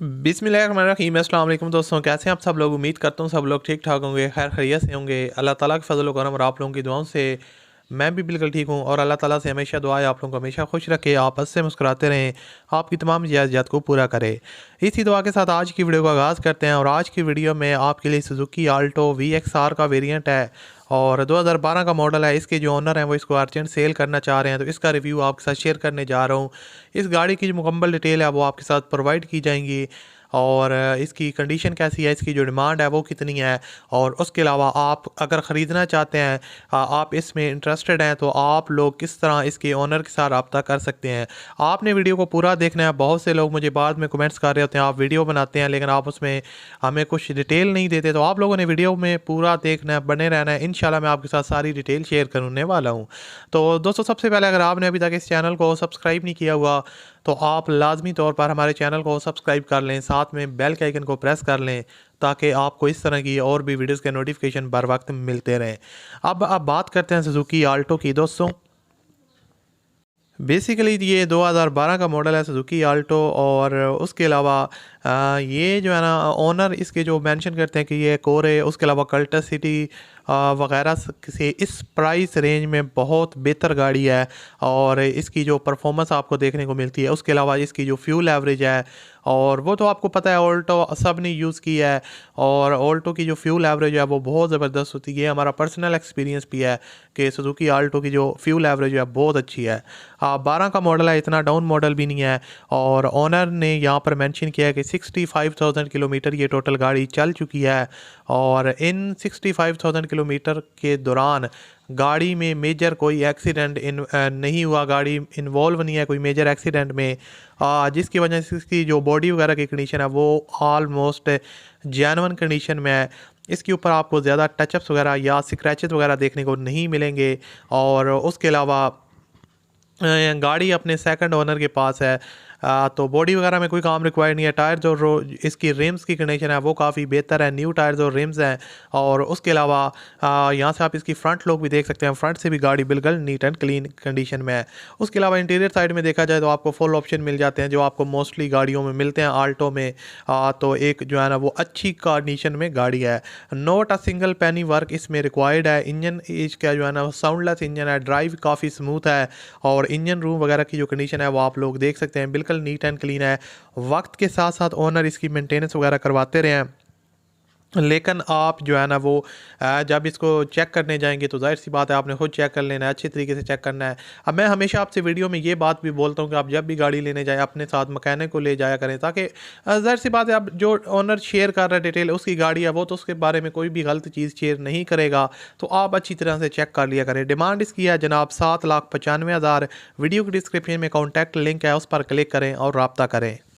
बिस्मिल्लाहिर्रहमानिर्रहीम। अस्सलाम वालेकुम दोस्तों, कैसे हैं आप सब लोग। उम्मीद करता हूँ सब लोग ठीक ठाक होंगे, खैर खैरियत से होंगे। अल्लाह ताला के फजल व करम और आप लोगों की दुआओं से मैं भी बिल्कुल ठीक हूँ। और अल्लाह ताला से हमेशा दुआ है आप लोगों को हमेशा खुश रखे, आप हंस से मुस्कुराते रहें, आपकी तमाम ज़रूरियात को पूरा करे। इसी दुआ के साथ आज की वीडियो का आगाज़ करते हैं। और आज की वीडियो में आपके लिए सुजुकी आल्टो VXR का वेरिएंट है और 2012 का मॉडल है। इसके जो ओनर हैं वो इसको अर्जेंट सेल करना चाह रहे हैं, तो इसका रिव्यू आपके साथ शेयर करने जा रहा हूँ। इस गाड़ी की जो मुकम्मल डिटेल है वो आपके साथ प्रोवाइड की जाएंगी। और इसकी कंडीशन कैसी है, इसकी जो डिमांड है वो कितनी है, और उसके अलावा आप अगर ख़रीदना चाहते हैं, आप इसमें इंटरेस्टेड हैं, तो आप लोग किस तरह इसके ओनर के साथ रब्ता कर सकते हैं। आपने वीडियो को पूरा देखना है। बहुत से लोग मुझे बाद में कमेंट्स कर रहे होते हैं आप वीडियो बनाते हैं लेकिन आप उसमें हमें कुछ डिटेल नहीं देते, तो आप लोगों ने वीडियो में पूरा देखना है, बने रहना है। इंशाल्लाह मैं आपके साथ सारी डिटेल शेयर करने वाला हूँ। तो दोस्तों, सबसे पहले अगर आपने अभी तक इस चैनल को सब्सक्राइब नहीं किया हुआ तो आप लाजमी तौर पर हमारे चैनल को सब्सक्राइब कर लें, साथ में बेल के आइकन को प्रेस कर लें ताकि आपको इस तरह की और भी वीडियोस के नोटिफिकेशन बर वक्त मिलते रहें। अब बात करते हैं सुजुकी आल्टो की दोस्तों। बेसिकली ये 2012 का मॉडल है सुजुकी आल्टो। और उसके अलावा ये जो है ना, ओनर इसके जो मेंशन करते हैं कि ये कोरे, उसके अलावा कल्टस सिटी वगैरह से इस प्राइस रेंज में बहुत बेहतर गाड़ी है। और इसकी जो परफॉर्मेंस आपको देखने को मिलती है, उसके अलावा इसकी जो फ्यूल एवरेज है, और वो तो आपको पता है ऑल्टो सब ने यूज़ की है। और ऑल्टो की जो फ्यूल एवरेज है वो बहुत ज़बरदस्त होती है। हमारा पर्सनल एक्सपीरियंस भी है कि सुजुकी आल्टो की जो फ्यूल एवरेज है बहुत अच्छी है। 12 का मॉडल है, इतना डाउन मॉडल भी नहीं है। और ओनर ने यहाँ पर मेंशन किया है कि 65,000 किलोमीटर ये टोटल गाड़ी चल चुकी है। और इन 65,000 किलोमीटर के दौरान गाड़ी में मेजर कोई एक्सीडेंट नहीं हुआ, गाड़ी इन्वॉल्व नहीं है कोई मेजर एक्सीडेंट में, जिसकी वजह से इसकी जो बॉडी वगैरह की कंडीशन है वो ऑलमोस्ट जेन्युइन कंडीशन में है। इसके ऊपर आपको ज़्यादा टचअप्स वगैरह या स्क्रैचेस वगैरह देखने को नहीं मिलेंगे। और उसके अलावा गाड़ी अपने सेकंड ओनर के पास है। तो बॉडी वगैरह में कोई काम रिक्वायर्ड नहीं है। टायर जो इसकी रिम्स की कंडीशन है वो काफ़ी बेहतर है, न्यू टायर्स और रिम्स हैं। और उसके अलावा यहाँ से आप इसकी फ्रंट लुक भी देख सकते हैं, फ्रंट से भी गाड़ी बिल्कुल नीट एंड क्लीन कंडीशन में है। उसके अलावा इंटीरियर साइड में देखा जाए तो आपको फुल ऑप्शन मिल जाते हैं जो आपको मोस्टली गाड़ियों में मिलते हैं आल्टो में। तो एक जो है ना वो अच्छी कंडीशन में गाड़ी है। Note a single penny work इसमें रिक्वायर्ड है। इंजन इसका जो है ना साउंडलेस इंजन है, ड्राइव काफ़ी स्मूथ है। और इंजन रूम वगैरह की जो कंडीशन है वो आप लोग देख सकते हैं, बिल्कुल नीट एंड क्लीन है। वक्त के साथ साथ ओनर इसकी मेंटेनेंस वगैरह करवाते रहे हैं, लेकिन आप जो है ना वो जब इसको चेक करने जाएंगे तो जाहिर सी बात है आपने खुद चेक कर लेना है, अच्छी तरीके से चेक करना है। अब मैं हमेशा आपसे वीडियो में ये बात भी बोलता हूँ कि आप जब भी गाड़ी लेने जाएं अपने साथ मैकेनिक को ले जाया करें, ताकि जाहिर सी बात है आप जो ओनर शेयर कर रहा है डिटेल उसकी गाड़ी है वो तो उसके बारे में कोई भी गलत चीज़ शेयर नहीं करेगा। तो आप अच्छी तरह से चेक कर लिया करें। डिमांड इसकी है जनाब 7,95,000। वीडियो की डिस्क्रिप्शन में कॉन्टैक्ट लिंक है, उस पर क्लिक करें और रब्ता करें।